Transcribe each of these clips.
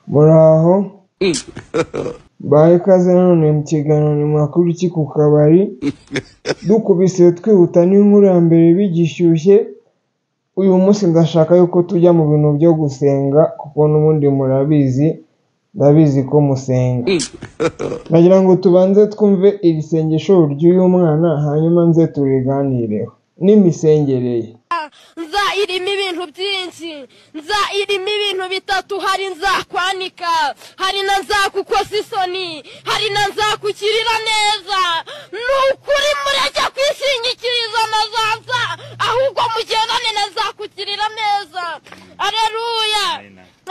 Muraho baye kaze none mu kiganiro ni makuru ki ku kabari dukubise twihuta n'inkuru ya mbere bigishyushye. Uyu munsi ndashaka yuko tujya mu bintu byo gusenga kuko n'ubundi ndabizi ko musenga. Nagira ngo tubanze twumve iri sengesho ry'uyu mwana hanyuma nze turiganireho n'imisengereye. Nzairimo ibintu byinshi, nzairimo ibintu bitatu. Hari nzakwanika, hari na nzakukosa isoni, hari na nzakukirira neza. Nukuri mureke kwishingikiriza nazaza, ahubwo mugendane na nzakukirira neza. Aleluya,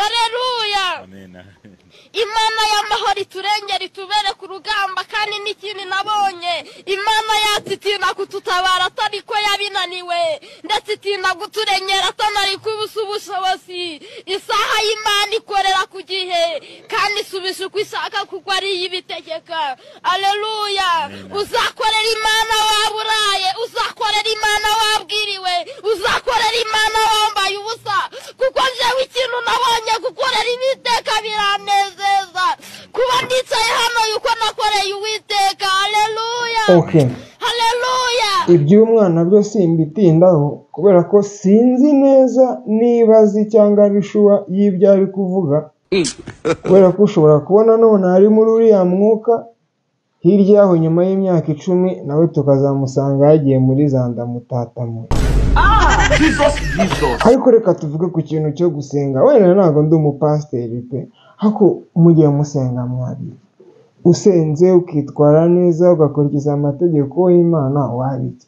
aleluya. Imana y'amahoro iturengera itubere ku rugamba, kandi n'ikindi nabonye Imana yacu itina kututabara atari ko yabinaniwe, ndetse itina guturengera atanari kubusa ubushobozi. Isaha y'Imana ikorera ku gihe kandi isubisha uko ishaka kuko ari iyibitegeka. Aleluya. Uzakorera Imana waburaye, uzakorera Imana wabwiriwe, uzakorera Imana wambaye ubusa, kuko jewe ikintu nabonye gukorera Uwiteka biranezeza. Kuba ndicaye hano yuko nakoreye Uwiteka. Aleluya. Okay. Haleluya. Ibyo umwana byo simbitindaho kubera ko sinzi neza niba azi cyangwa bishuwa y'ibyo ari kuvuga, kubera ko ushobora kubona none ari muri uriya mwuka, hirya yaho nyuma y'imyaka 10 nawe tukazamusanga yagiye muri zandamutatamura. Ariko reka tuvuge ku kintu cyo gusenga. Wenda ntabwo ndi umupasiteri pe, hako mugiye musenga mwabi, usenze ukitwara neza ugakurikiza amategeko y'Imana wabiki.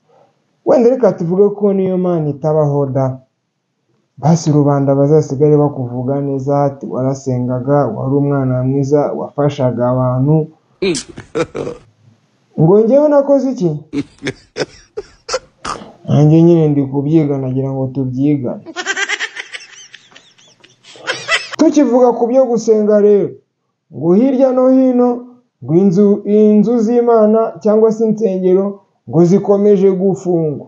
Wenda reka tuvuge ko niyo Mana itabaho da, basi rubanda bazasigare bakuvuga neza ati warasengaga, wari umwana mwiza, wafashaga abantu. Ngo njyewe nakoze iki? Nanjye nyine ndi kubyiga, nagira ngo tubyigane. Tukivuga ku byo gusenga rero, ngo hirya no hino ngo inzu z'Imana cyangwa se insengero ngo zikomeje gufungwa.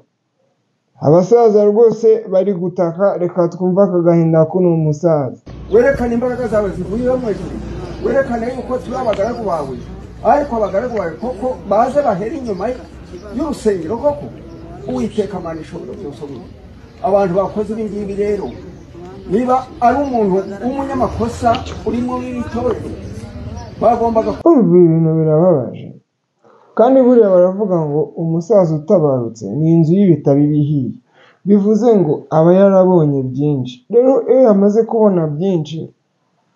Abasaza rwose bari gutaka, reka twumva akagahinda kuno umusaza. Werekana imbaraga zawe zivuye mu ijuru, werekana yuko turi abagaragu bawe, ariko abagaragu bawe koko baze bahera inyuma y'urusengero koko. Uwiteka Mana ishobora byose. Abantu bakoze ibi ngibi rero, niba ari umuntu w'umunyamakosa urimo w'itorero, bagombaga ibintu birababaje. Kandi buriya baravuga ngo umusaza utabarutse ni inzu y'ibitabo bihiye, bivuze ngo aba yarabonye byinshi. Rero iyo yamaze kubona byinshi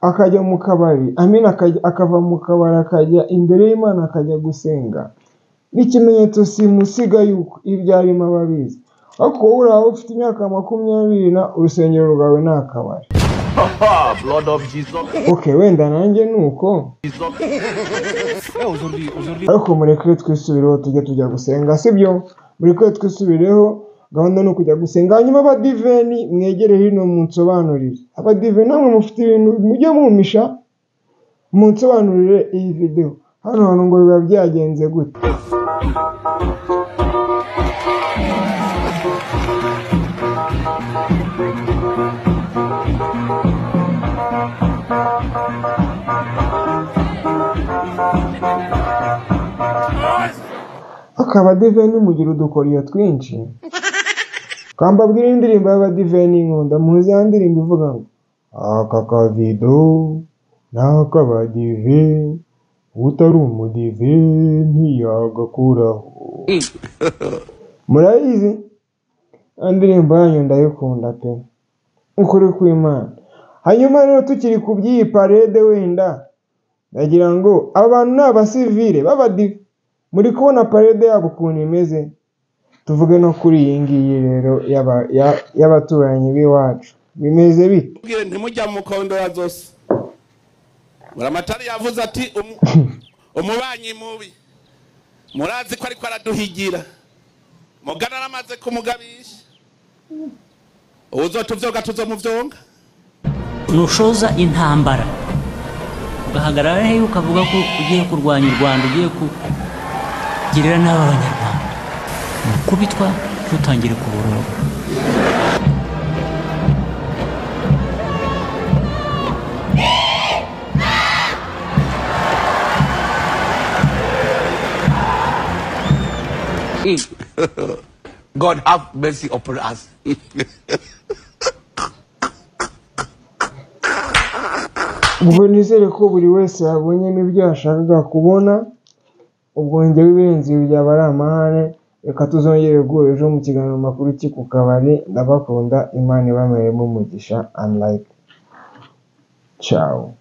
akajya mu kabari, akava mu kabari akajya imbere y'Imana akajya gusenga, n'ikimenyetso simusiga yuko ibyo arimo ababizi. Ariko wowe uraho ufite imyaka 20 na urusengero rwawe ni akabari. Blood of Jesus. Okay, wenda nanjye nuko. Ariko mureke twisubireho tujya gusenga, sibyo? Mureke twisubireho, gahunda no kujya gusenga. Hanyuma abadiveni mwegere hino munsobanurire. Abadiveni namwe mufite ibintu mujye mumisha, munsobanurire iyi video. Hano ngo biba byagenze gute? Akabadiveni mugira udukoriyo twinshi. Kambabwira indirimbo y'abadiveni nkunda, muzi ya ndirimbo ivuga ngo aka kavido n'akabadive utari umudive ntiyagakuraho. Murayizi? Indirimbo yanyu ndayikunda pe, ukuri kw'Imana. Hanyuma rero tukiri ku by'iyi parade, wenda ndagira ngo abantu n'abasivile b'abadive muri kubona parade yabo ukuntu imeze. Tuvuge no kuri iyi ngiyi rero y'abaturanyi b'iwacu, bimeze bite? Ntimujya mu kondora zose. Muramatari yavuze ati umubanyi mubi, murazi ko ariko araduhigira, mugana aramaze kumugabisha, uzotuvyoga tuzomuvyonga. Nushoza intambara ugahagarara he ukavuga ko ugiye kurwanya u Rwanda, ugiye kugirira n'abanyarwanda, kubitwa tutangire kuburura. God have mercy upon us. ubwo nizere ko buri wese yabonyemo ibyo yashakaga kubona. ubwo njyewe ibirenze ibi byaba ari amahane. Reka tuzongere guhura ejo mu kiganiro makuru ku kabari. Ndabakunda, Imana ibameremo umugisha. Unlike ciao.